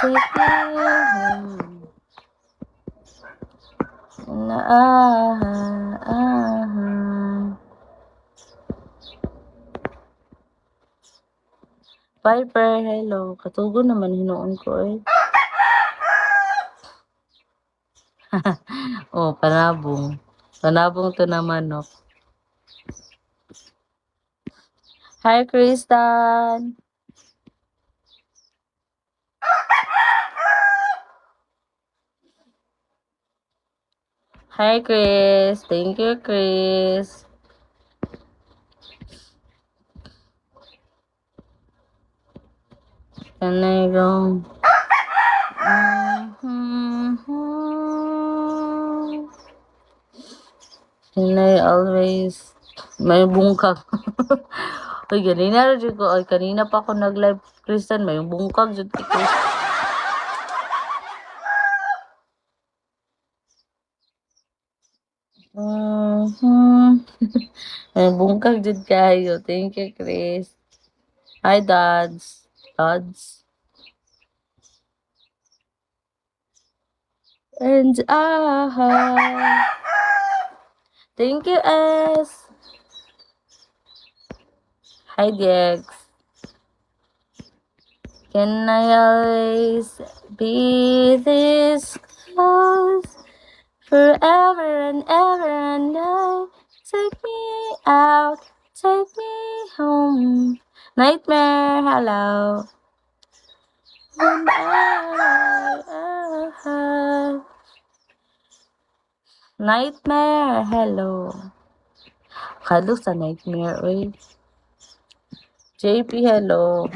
Take me home. Na Piper, hello. Katugo naman hinuon ko eh. Oh, panabong. Panabong to na manok. Hi, Kristen. Hi, Chris. Thank you, Chris. Can I go? Can I always... May bungkag. Uy, ganina rin ko. Ay, kanina pa ako nag-live, Kristen. May bungkag. Diyod ki, Chris. May bungkag dyan kayo. Thank you, Chris. Hi, Dads. Dads. And thank you, S. Hi, Dex. Can I always be this close forever and ever and ever? Take me out, take me home. Nightmare, hello. And Nightmare, hello. Kalo sa Nightmare, oy. JP, hello.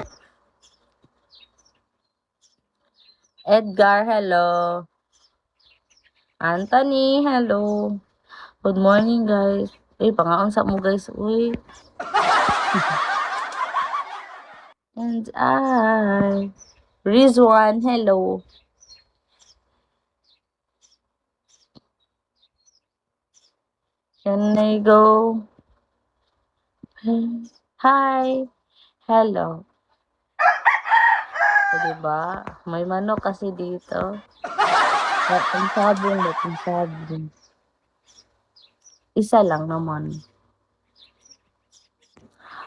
Edgar, hello. Anthony, hello. Good morning, guys. Uy, pangaon sa mo, guys. Uy. And Rizwan, hello. Can I go? Hi. Hello. So, diba? May manok kasi dito. Batang sabong. Isa lang naman.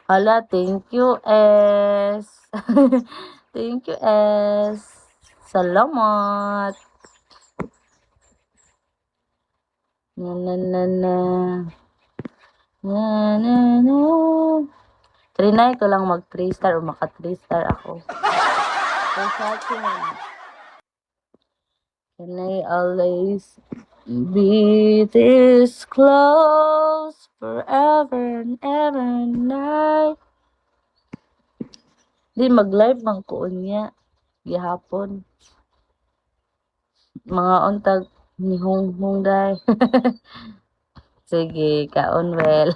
Hala, thank you, S. Thank you, S. Salamat. Trinay ko lang mag 3 star o maka 3 star ako. So, can I always be this close forever and ever and night? Di mag-live man ko niya gihapon. Mga untag ni Hong Sige, kaon well.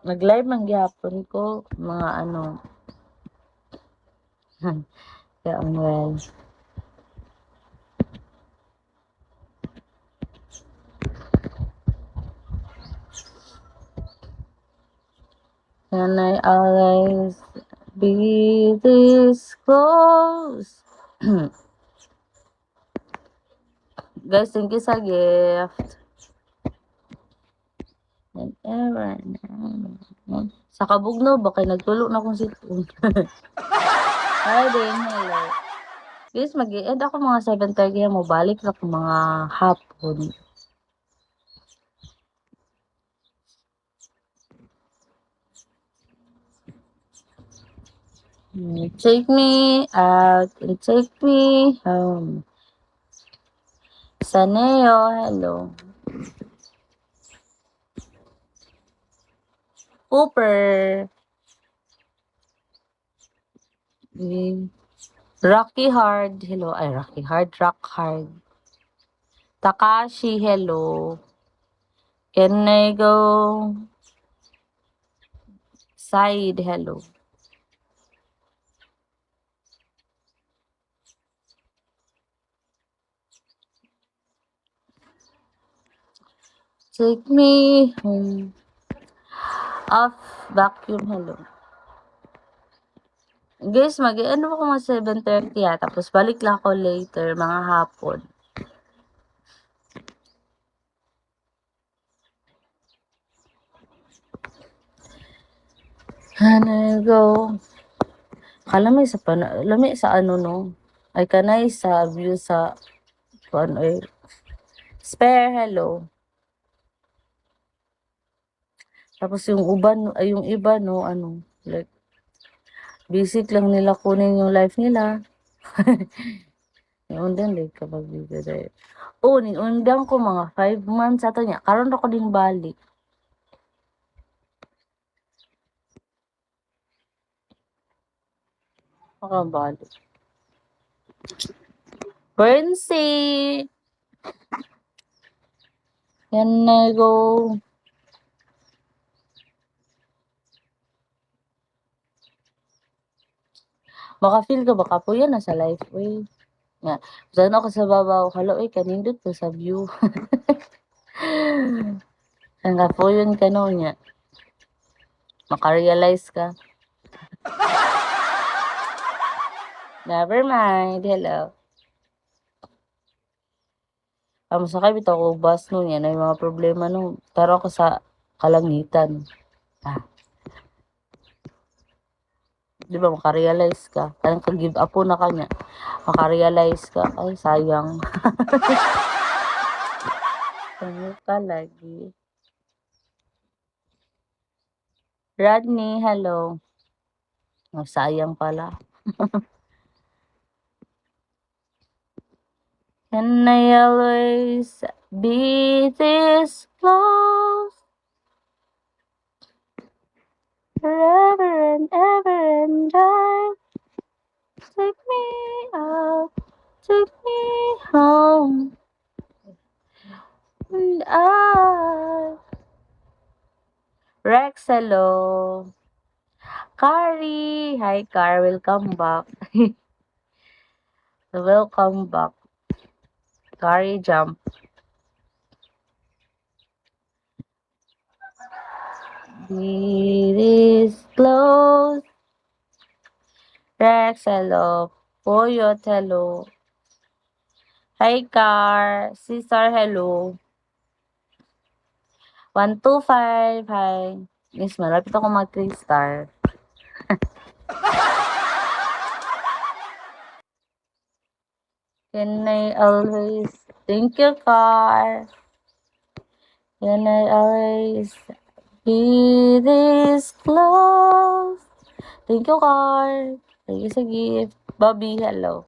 Nag-live man gihapon ko mga ano. Kaon well. Can I always be this close? Guys, thank you sa gift. And ever. Sa kabugno, baka nagtulo na akong sitong. Hi din, hello. Guys, mag-i-end ako mga 7:30 mo. Balik na ko mga hapon. Take me out and take me home. Saneo, hello. Cooper. Rocky Hard, hello. Ay, Rocky Hard, Rock Hard. Takashi, hello. Can I go? Side, hello. Take me home. Off vacuum, hello. Guys, mag-ano ako mga 7:30 tapos balik lang ako later, mga hapon. Hana go. Lami sa ano no. Ay kanay sa view sa ano eh. Spare, hello. Tapos yung iba no, ano, like, basic lang nila kunin yung life nila. Yung undan like kapag bigay. Oh, undan ko mga 5 months ato niya. Karon ako din balik. Makabalik. Princey! Yan na go. Maka-feel ka baka po yan nasa life way. Nga. Saan ako sa babaw. Hello, kanindot ko sa view. Ang ka po yun ka no niya. Maka-realize ka. Never mind. Hello. Sakay bitaw ko bus no yan. May mga problema no. Taro ako sa kalangitan. Di ba makarealize ka? Parang kag-give up po na kanya. Makarealize ka. Ay, sayang. Ano ka lagi? Rodney, hello. Oh, sayang pala. Can I always be this close? Forever and ever and I. Take me out, take me home. And I. Rex, hello. Kari, hi Car, welcome back. Welcome back. Kari, jump. Be this close. Rex, hello. Poyot, hello. Hi, Car. Cesar, hello. 125, hi. Miss, malapit ako mag 3-star. Can I always... Thank you, Car. Can I always be this close? Thank you, Car. Thank you sa gift. Bobby, hello.